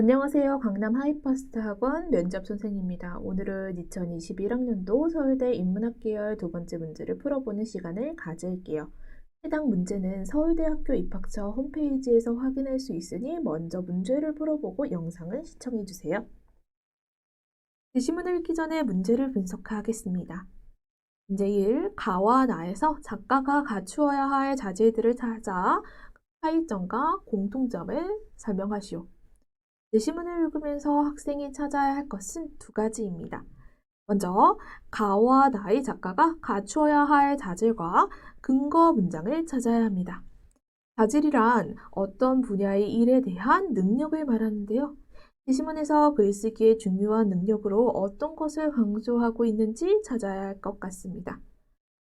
안녕하세요. 강남 하이퍼스트 학원 면접 선생입니다. 오늘은 2021학년도 서울대 인문학 계열 두 번째 문제를 풀어보는 시간을 가질게요. 해당 문제는 서울대 학교 입학처 홈페이지에서 확인할 수 있으니 먼저 문제를 풀어보고 영상을 시청해주세요. 제시문을 읽기 전에 문제를 분석하겠습니다. 문제 1. 가와 나에서 작가가 갖추어야 할 자질들을 찾아 차이점과 공통점을 설명하시오. 제시문을 읽으면서 학생이 찾아야 할 것은 두 가지입니다. 먼저 가와 나의 작가가 갖추어야 할 자질과 근거 문장을 찾아야 합니다. 자질이란 어떤 분야의 일에 대한 능력을 말하는데요. 제시문에서 글쓰기의 중요한 능력으로 어떤 것을 강조하고 있는지 찾아야 할 것 같습니다.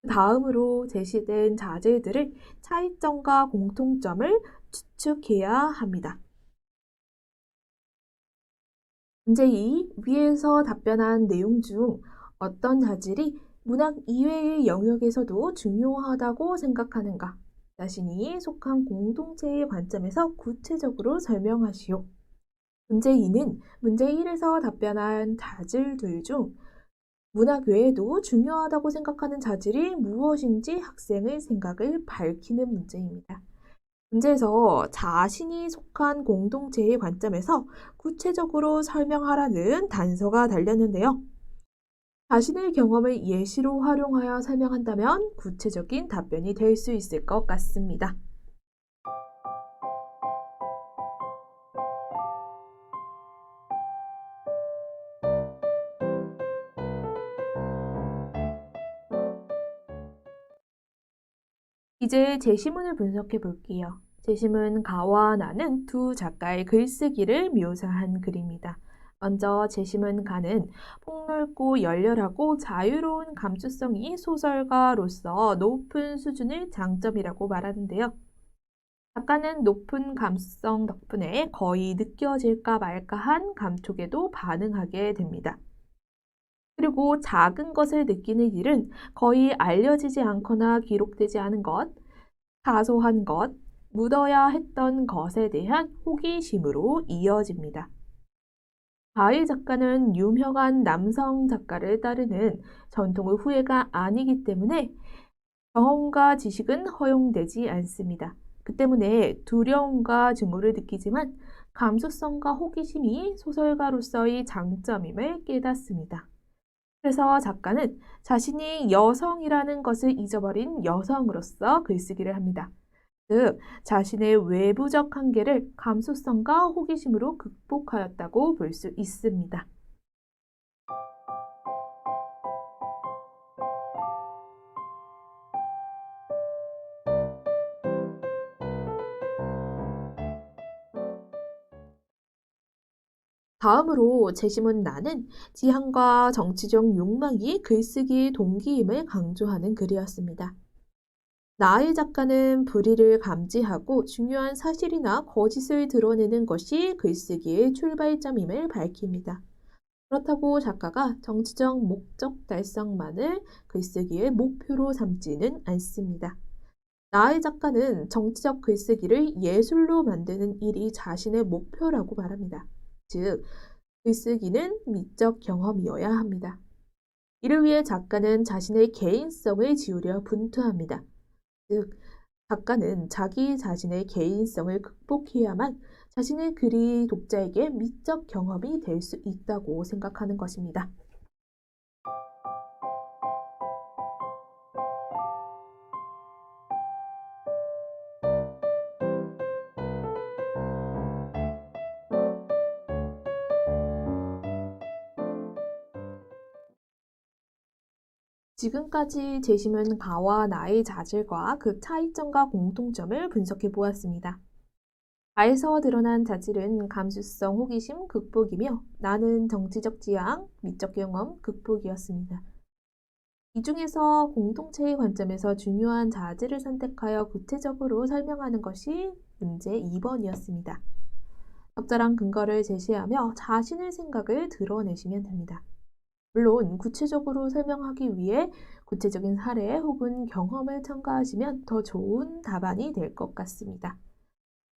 다음으로 제시된 자질들을 차이점과 공통점을 추측해야 합니다. 문제 2. 위에서 답변한 내용 중 어떤 자질이 문학 이외의 영역에서도 중요하다고 생각하는가? 자신이 속한 공동체의 관점에서 구체적으로 설명하시오. 문제 2는 문제 1에서 답변한 자질들 중 문학 외에도 중요하다고 생각하는 자질이 무엇인지 학생의 생각을 밝히는 문제입니다. 문제에서 자신이 속한 공동체의 관점에서 구체적으로 설명하라는 단서가 달렸는데요. 자신의 경험을 예시로 활용하여 설명한다면 구체적인 답변이 될 수 있을 것 같습니다. 이제 제시문을 분석해 볼게요. 제시문 가와 나는 두 작가의 글쓰기를 묘사한 글입니다. 먼저 제시문 가는 폭넓고 열렬하고 자유로운 감수성이 소설가로서 높은 수준의 장점이라고 말하는데요. 작가는 높은 감수성 덕분에 거의 느껴질까 말까한 감촉에도 반응하게 됩니다. 그리고 작은 것을 느끼는 일은 거의 알려지지 않거나 기록되지 않은 것, 사소한 것, 묻어야 했던 것에 대한 호기심으로 이어집니다. 가희 작가는 유명한 남성 작가를 따르는 전통의 후예가 아니기 때문에 경험과 지식은 허용되지 않습니다. 그 때문에 두려움과 증오를 느끼지만 감수성과 호기심이 소설가로서의 장점임을 깨닫습니다. 그래서 작가는 자신이 여성이라는 것을 잊어버린 여성으로서 글쓰기를 합니다. 즉, 자신의 외부적 한계를 감수성과 호기심으로 극복하였다고 볼 수 있습니다. 다음으로 제시문 나는 지향과 정치적 욕망이 글쓰기의 동기임을 강조하는 글이었습니다. 나의 작가는 불의를 감지하고 중요한 사실이나 거짓을 드러내는 것이 글쓰기의 출발점임을 밝힙니다. 그렇다고 작가가 정치적 목적 달성만을 글쓰기의 목표로 삼지는 않습니다. 나의 작가는 정치적 글쓰기를 예술로 만드는 일이 자신의 목표라고 말합니다. 즉, 글쓰기는 미적 경험이어야 합니다. 이를 위해 작가는 자신의 개인성을 지우려 분투합니다. 즉, 작가는 자기 자신의 개인성을 극복해야만 자신의 글이 독자에게 미적 경험이 될 수 있다고 생각하는 것입니다. 지금까지 제시문 가와 나의 자질과 그 차이점과 공통점을 분석해 보았습니다. 가에서 드러난 자질은 감수성, 호기심, 극복이며 나는 정치적 지향, 미적 경험, 극복이었습니다. 이 중에서 공동체의 관점에서 중요한 자질을 선택하여 구체적으로 설명하는 것이 문제 2번이었습니다. 적절한 근거를 제시하며 자신의 생각을 드러내시면 됩니다. 물론 구체적으로 설명하기 위해 구체적인 사례 혹은 경험을 첨가하시면 더 좋은 답안이 될 것 같습니다.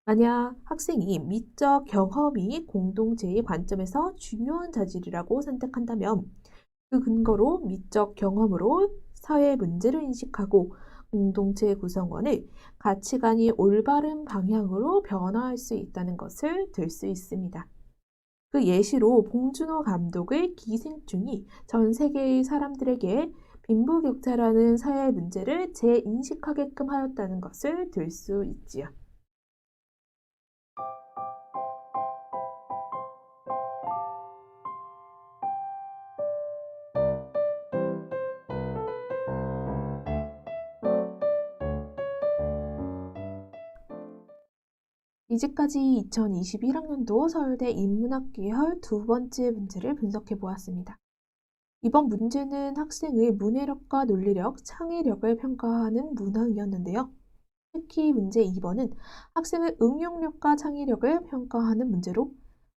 만약 학생이 미적 경험이 공동체의 관점에서 중요한 자질이라고 선택한다면 그 근거로 미적 경험으로 사회 문제를 인식하고 공동체 구성원의 가치관이 올바른 방향으로 변화할 수 있다는 것을 들 수 있습니다. 그 예시로 봉준호 감독의 기생충이 전 세계의 사람들에게 빈부격차라는 사회 문제를 재인식하게끔 하였다는 것을 들 수 있지요. 이제까지 2021학년도 서울대 인문학계열 두 번째 문제를 분석해 보았습니다. 이번 문제는 학생의 문해력과 논리력, 창의력을 평가하는 문항이었는데요. 특히 문제 2번은 학생의 응용력과 창의력을 평가하는 문제로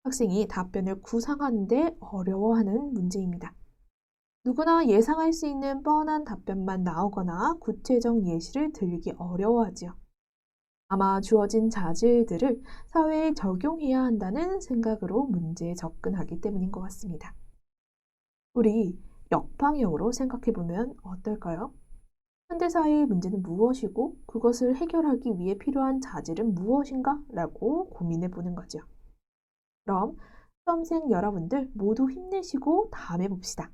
학생이 답변을 구상하는 데 어려워하는 문제입니다. 누구나 예상할 수 있는 뻔한 답변만 나오거나 구체적 예시를 들기 어려워하지요. 아마 주어진 자질들을 사회에 적용해야 한다는 생각으로 문제에 접근하기 때문인 것 같습니다. 우리 역방향으로 생각해 보면 어떨까요? 현대사회의 문제는 무엇이고 그것을 해결하기 위해 필요한 자질은 무엇인가? 라고 고민해 보는 거죠. 그럼 수험생 여러분들 모두 힘내시고 다음에 봅시다.